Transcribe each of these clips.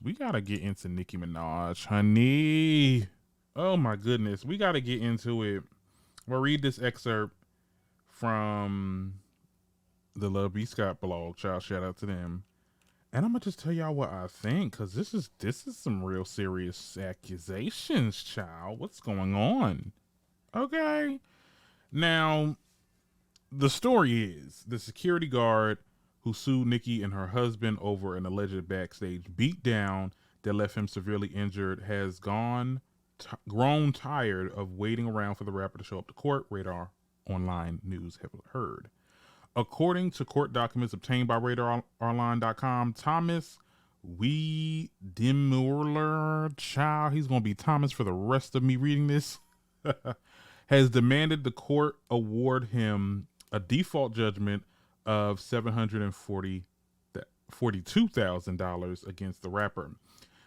We gotta get into Nicki Minaj, honey. Oh my goodness, we gotta get into it. We'll read this excerpt from the Love B. Scott blog. Child, shout out to them. And I'm gonna just tell y'all what I think, cause this is some real serious accusations, child. What's going on? Okay. Now, the story is the security guard who sued Nicki and her husband over an alleged backstage beatdown that left him severely injured has grown tired of waiting around for the rapper to show up to court. Radar Online News have heard. According to court documents obtained by RadarOnline.com, Thomas Wiedemuller, child, he's going to be Thomas for the rest of me reading this, has demanded the court award him a default judgment of $742,000 against the rapper.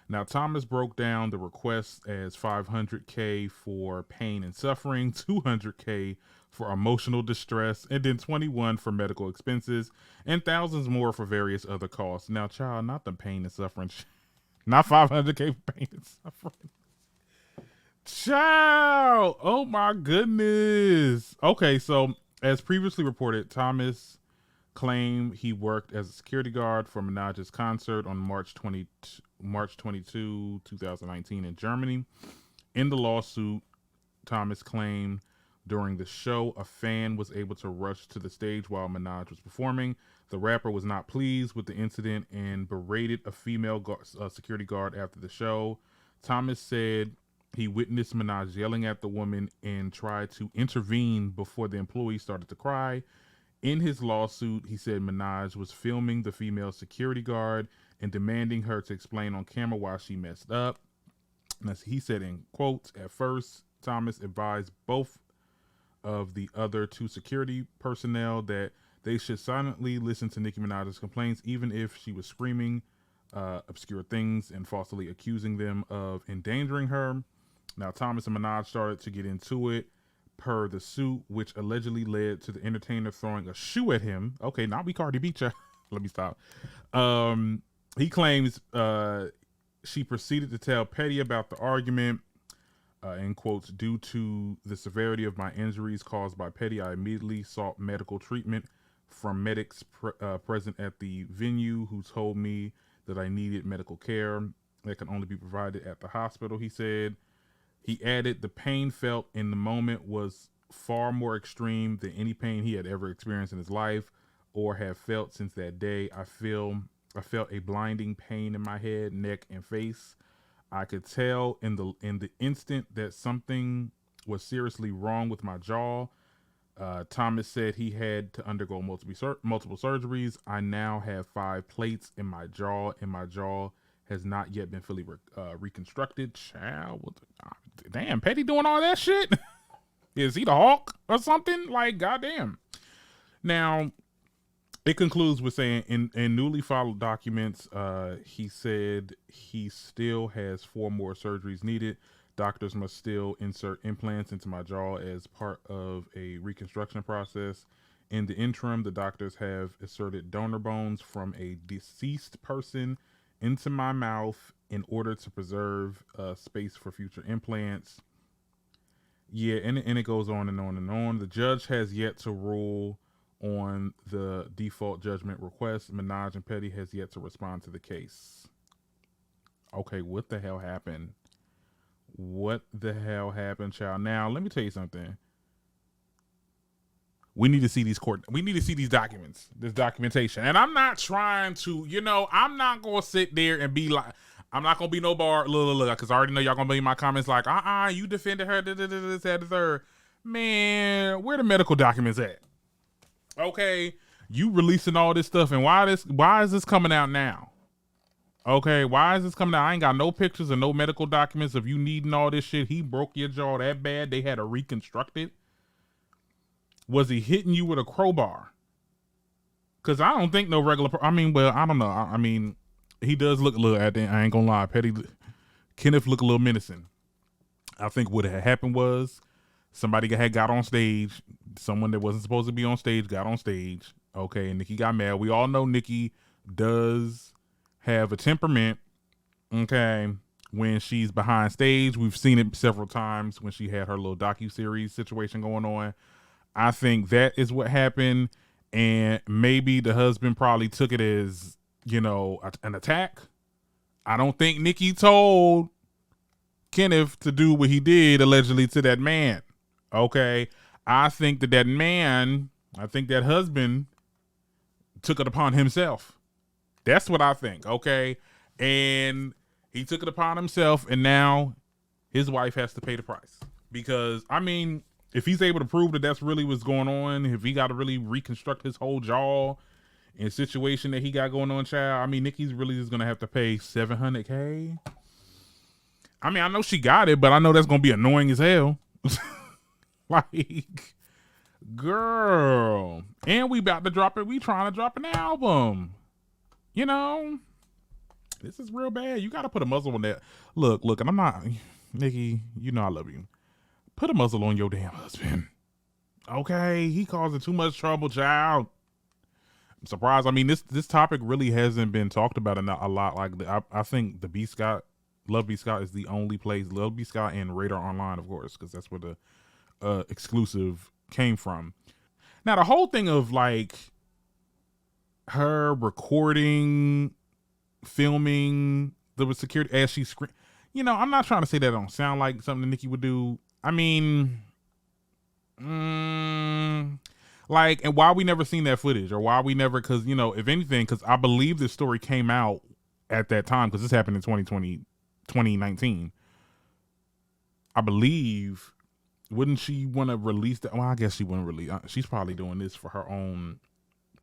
Now, Thomas broke down the request as $500K for pain and suffering, $200K for emotional distress, and then $21 for medical expenses, and thousands more for various other costs. Now, child, not the pain and suffering, not $500K for pain and suffering. Child, oh my goodness. Okay, so as previously reported, Thomas claimed he worked as a security guard for Minaj's concert on March 22, 2019 in Germany. In the lawsuit, Thomas claimed during the show, a fan was able to rush to the stage while Minaj was performing. The rapper was not pleased with the incident and berated a female security guard after the show. Thomas said he witnessed Minaj yelling at the woman and tried to intervene before the employee started to cry. In his lawsuit, he said Minaj was filming the female security guard and demanding her to explain on camera why she messed up. And as he said in quotes, at first, Thomas advised both of the other two security personnel that they should silently listen to Nicki Minaj's complaints, even if she was screaming obscure things and falsely accusing them of endangering her. Now, Thomas and Minaj started to get into it per the suit, which allegedly led to the entertainer throwing a shoe at him. Okay, not we Cardi B, child. Let me stop. He claims she proceeded to tell Petty about the argument. In quotes, due to the severity of my injuries caused by Petty, I immediately sought medical treatment from medics present at the venue who told me that I needed medical care that can only be provided at the hospital, he said. He added, the pain felt in the moment was far more extreme than any pain he had ever experienced in his life or have felt since that day. I felt a blinding pain in my head, neck, and face. I could tell in the instant that something was seriously wrong with my jaw. Thomas said he had to undergo multiple surgeries. I now have 5 plates in my jaw, and my jaw has not yet been fully reconstructed. Child, damn, Petty doing all that shit? Is he the Hulk or something? Like, goddamn. Now, it concludes with saying, in newly filed documents, he said he still has 4 more surgeries needed. Doctors must still insert implants into my jaw as part of a reconstruction process. In the interim, the doctors have inserted donor bones from a deceased person into my mouth in order to preserve space for future implants. Yeah, and it goes on and on and on. The judge has yet to rule on the default judgment request. Minaj and Petty has yet to respond to the case. Okay, what the hell happened? What the hell happened, child? Now, let me tell you something. We need to see we need to see these documents, this documentation. And I'm not trying to, I'm not going to sit there and be like, I'm not going to be no bar, look, because I already know y'all going to be in my comments like, you defended her, this, that, the third. Man, where the medical documents at? Okay, you releasing all this stuff, and why is this coming out now? Okay, why is this coming out? I ain't got no pictures and no medical documents of you needing all this shit. He broke your jaw that bad they had to reconstruct it. Was he hitting you with a crowbar? Because I don't think no regular... I don't know. I mean, he does look a little... I ain't gonna lie. Kenneth look a little menacing. I think what had happened was somebody had got on stage. Someone that wasn't supposed to be on stage got on stage. Okay, and Nicki got mad. We all know Nicki does have a temperament. Okay. When she's behind stage, we've seen it several times when she had her little docuseries situation going on. I think that is what happened. And maybe the husband probably took it as, an attack. I don't think Nicki told Kenneth to do what he did allegedly to that man. Okay. I think that husband took it upon himself. That's what I think. Okay. And he took it upon himself, and now his wife has to pay the price. Because, if he's able to prove that that's really what's going on, if he got to really reconstruct his whole jaw and situation that he got going on, child, Nicki's really just going to have to pay $700K. I know she got it, but I know that's going to be annoying as hell. Like, girl. And we about to drop it. We trying to drop an album. This is real bad. You got to put a muzzle on that. Look, and I'm not, Nicki, I love you. Put a muzzle on your damn husband. Okay? He causing too much trouble, child. I'm surprised. This topic really hasn't been talked about a lot. Like, I think the B. Scott, Love B. Scott is the only place, Love B. Scott and Radar Online, of course, because that's where the exclusive came from. Now, the whole thing of, like, her recording, filming the security as she screamed, I'm not trying to say that don't sound like something that Nicki would do. And why we never seen that footage, or why we never, because if anything, because I believe this story came out at that time, because this happened in 2019. I believe, wouldn't she want to release that? Well, I guess she wouldn't release. She's probably doing this for her own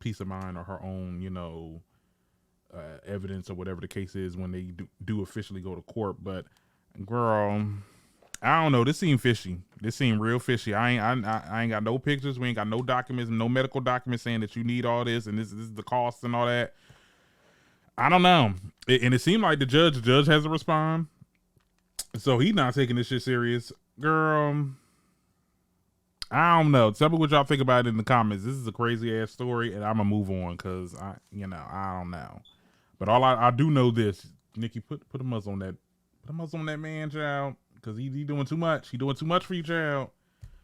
peace of mind, or her own, evidence, or whatever the case is when they do officially go to court. But girl, I don't know. This seemed fishy. This seemed real fishy. I ain't got no pictures. We ain't got no documents, no medical documents saying that you need all this and this is the cost and all that. I don't know. And it seemed like the judge has to respond. So he's not taking this shit serious. Girl, I don't know. Tell me what y'all think about it in the comments. This is a crazy ass story, and I'm gonna move on because I don't know. But all I do know this, Nicki, put a muzzle on that. Put a muzzle on that man, child, because he doing too much. He doing too much for you, child.